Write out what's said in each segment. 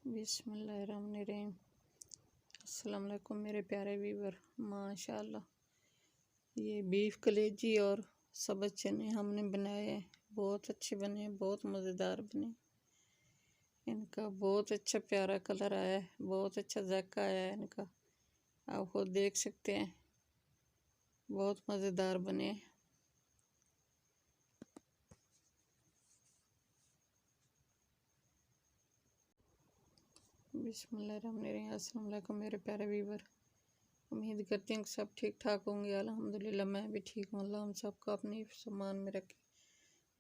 बिस्मिल्लाहिर्रहमानिर्रहीम। अस्सलाम वालेकुम मेरे प्यारे व्यूवर। माशाल्लाह ये बीफ कलेजी और सब्ज़ चने हमने बनाए हैं, बहुत अच्छे बने, बहुत मज़ेदार बने। इनका बहुत अच्छा प्यारा कलर आया है, बहुत अच्छा जायका आया है इनका, आप खुद देख सकते हैं। बहुत मज़ेदार बने। बिस्मिल्लाहिर्रहमानिर्रहीम। अस्सलाम वालेकुम मेरे प्यारे व्यूवर। उम्मीद करती हूँ कि सब ठीक ठाक होंगे। अल्हम्दुलिल्लाह मैं भी ठीक हूँ। अल्लाह हम सबको अपनी सम्मान में रखे,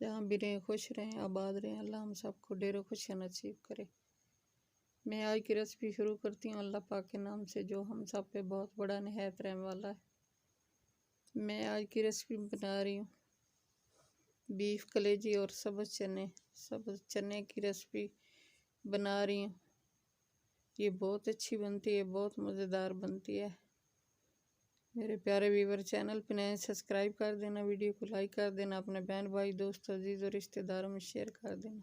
जहाँ भी रहें खुश रहें, आबाद रहें। अल्लाह हम सबको ढेरों खुशियाँ नसीब करे। मैं आज की रेसिपी शुरू करती हूँ अल्लाह पाक के नाम से, जो हम सब पे बहुत बड़ा निहायत रहने वाला है। मैं आज की रेसिपी बना रही हूँ बीफ कलेजी और सब्ज़ चने की रेसिपी बना रही हूँ। ये बहुत अच्छी बनती है, बहुत मज़ेदार बनती है। मेरे प्यारे व्यूवर, चैनल पर नए सब्सक्राइब कर देना, वीडियो को लाइक कर देना, अपने बहन भाई दोस्त अजीज़ और रिश्तेदारों में शेयर कर देना।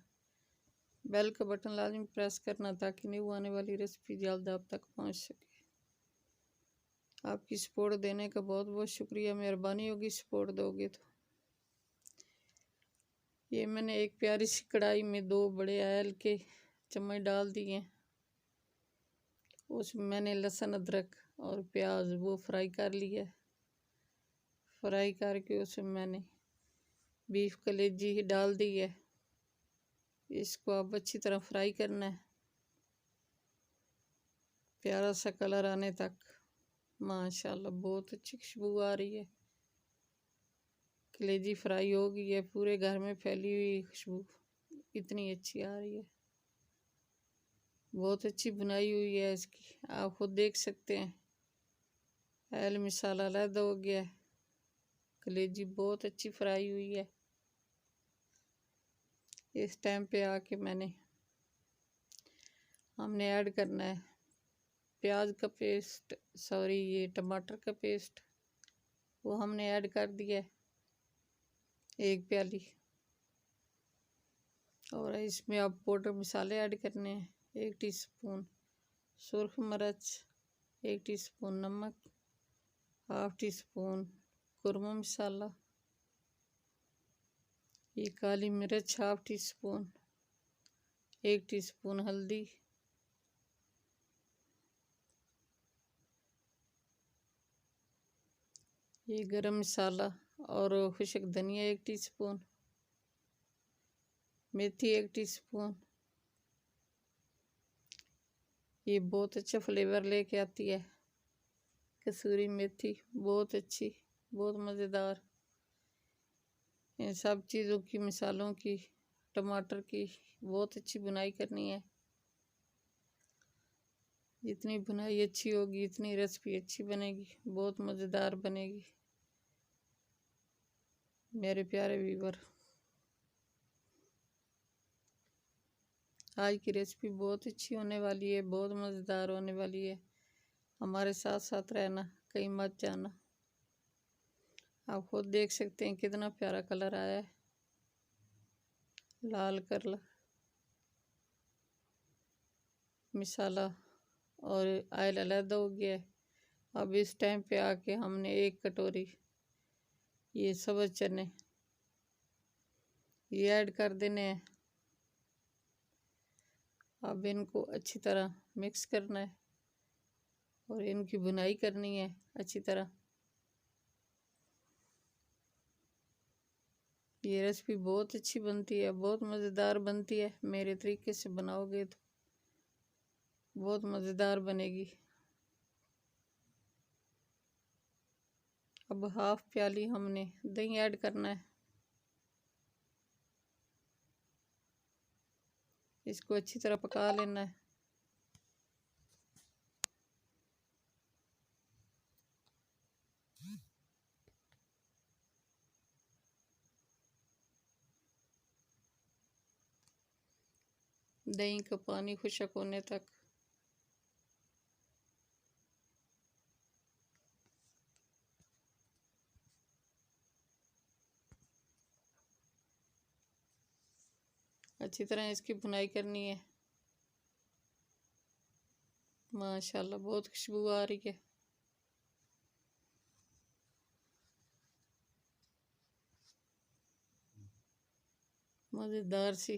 बेल का बटन लाजमी प्रेस करना ताकि न्यू आने वाली रेसिपी जल्द आप तक पहुंच सके। आपकी सपोर्ट देने का बहुत बहुत शुक्रिया, मेहरबानी होगी सपोर्ट दोगे तो। ये मैंने एक प्यारी सी कढ़ाई में 2 बड़े ऑयल के चम्मच डाल दिए। उसमें मैंने लहसुन अदरक और प्याज वो फ्राई कर लिया। फ्राई करके उसमें मैंने बीफ कलेजी ही डाल दी है। इसको आप अच्छी तरह फ्राई करना है, प्यारा सा कलर आने तक। माशाल्लाह बहुत अच्छी खुशबू आ रही है। कलेजी फ्राई हो गई है, पूरे घर में फैली हुई खुशबू इतनी अच्छी आ रही है। बहुत अच्छी बनाई हुई है इसकी, आप खुद देख सकते हैं। ऑयल मसाला अलग हो गया है, कलेजी बहुत अच्छी फ्राई हुई है। इस टाइम पे आके हमने ऐड करना है प्याज का पेस्ट, ये टमाटर का पेस्ट, वो हमने ऐड कर दिया है 1 प्याली। और इसमें अब पाउडर मसाले ऐड करने हैं। 1 टीस्पून सुरख मिर्च, 1 टीस्पून नमक, ½ टीस्पून कुरमा मसाला, ये काली मिर्च ½ टीस्पून, 1 टीस्पून हल्दी, ये गरम मसाला और खुश्क धनिया 1 टीस्पून, मेथी 1 टीस्पून। ये बहुत अच्छा फ्लेवर लेके आती है कसूरी मेथी, बहुत अच्छी, बहुत मज़ेदार। इन सब चीज़ों की, मसालों की, टमाटर की बहुत अच्छी बुनाई करनी है। जितनी बुनाई अच्छी होगी इतनी रेसिपी अच्छी बनेगी, बहुत मज़ेदार बनेगी मेरे प्यारे व्यूवर। आज की रेसिपी बहुत अच्छी होने वाली है, बहुत मज़ेदार होने वाली है। हमारे साथ साथ रहना, कहीं मत जाना। आप खुद देख सकते हैं कितना प्यारा कलर आया है, लाल कलर। मसाला और ऑयल अलग हो गया है। अब इस टाइम पे आके हमने 1 कटोरी ये सब्ज़ चने ये ऐड कर देने हैं। अब इनको अच्छी तरह मिक्स करना है और इनकी बुनाई करनी है अच्छी तरह। ये रेसिपी बहुत अच्छी बनती है, बहुत मज़ेदार बनती है। मेरे तरीके से बनाओगे तो बहुत मज़ेदार बनेगी। अब ½ प्याली हमने दही ऐड करना है। इसको अच्छी तरह पका लेना है। दही का पानी खुश्क होने तक। अच्छी तरह इसकी बुनाई करनी है। माशाल्लाह बहुत खुशबू आ रही है। मज़ेदार सी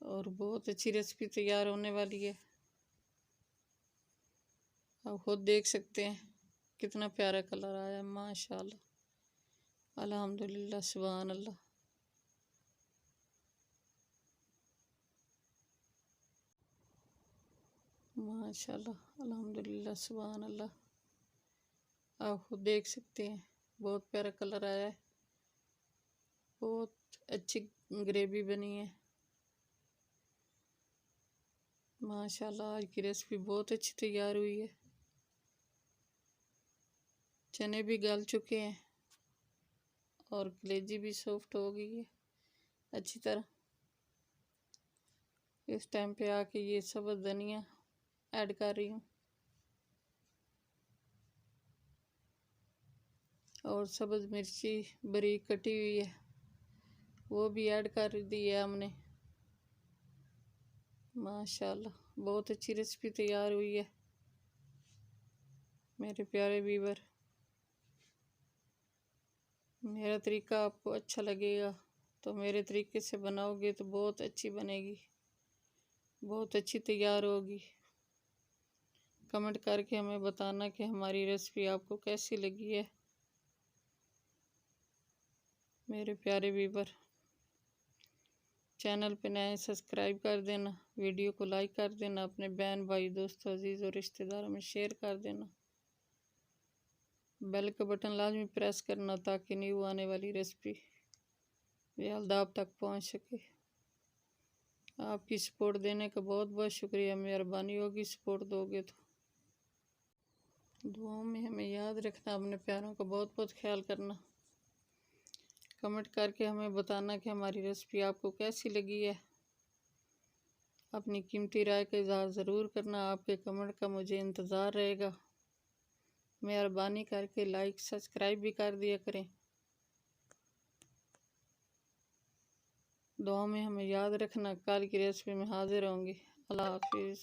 और बहुत अच्छी रेसिपी तैयार होने वाली है। आप खुद देख सकते हैं कितना प्यारा कलर आया है माशाल्लाह। अल्हम्दुलिल्लाह सुभान अल्लाह। माशाल्लाह अल्हम्दुलिल्लाह सुभान अल्लाह। आप खुद देख सकते हैं बहुत प्यारा कलर आया है। बहुत अच्छी ग्रेवी बनी है माशाल्लाह। आज की रेसिपी बहुत अच्छी तैयार हुई है। चने भी गल चुके हैं और कलेजी भी सॉफ्ट हो गई है अच्छी तरह। इस टाइम पे आके ये सब्ज़ धनिया ऐड कर रही हूँ और सब्ज़ मिर्ची बारीक कटी हुई है वो भी ऐड कर दी है हमने। माशाल्लाह बहुत अच्छी रेसिपी तैयार हुई है मेरे प्यारे व्यूअर। मेरा तरीका आपको अच्छा लगेगा तो मेरे तरीके से बनाओगे तो बहुत अच्छी बनेगी, बहुत अच्छी तैयार होगी। कमेंट करके हमें बताना कि हमारी रेसिपी आपको कैसी लगी है मेरे प्यारे व्यूअर। चैनल पे नए सब्सक्राइब कर देना, वीडियो को लाइक कर देना, अपने बहन भाई दोस्तों अजीज़ और रिश्तेदारों में शेयर कर देना। बेल का बटन लाजमी प्रेस करना ताकि न्यू आने वाली रेसिपी जल्द आप तक पहुंच सके। आपकी सपोर्ट देने का बहुत बहुत शुक्रिया, मेहरबानी होगी सपोर्ट दोगे तो। दुआओं में हमें याद रखना, अपने प्यारों का बहुत बहुत ख्याल करना। कमेंट करके हमें बताना कि हमारी रेसिपी आपको कैसी लगी है। अपनी कीमती राय का इज़हार ज़रूर करना, आपके कमेंट का मुझे इंतज़ार रहेगा। मेहरबानी करके लाइक सब्सक्राइब भी कर दिया करें। दुआ में हमें याद रखना, कल की रेसिपी में हाजिर होंगे। अल्लाह हाफिज़।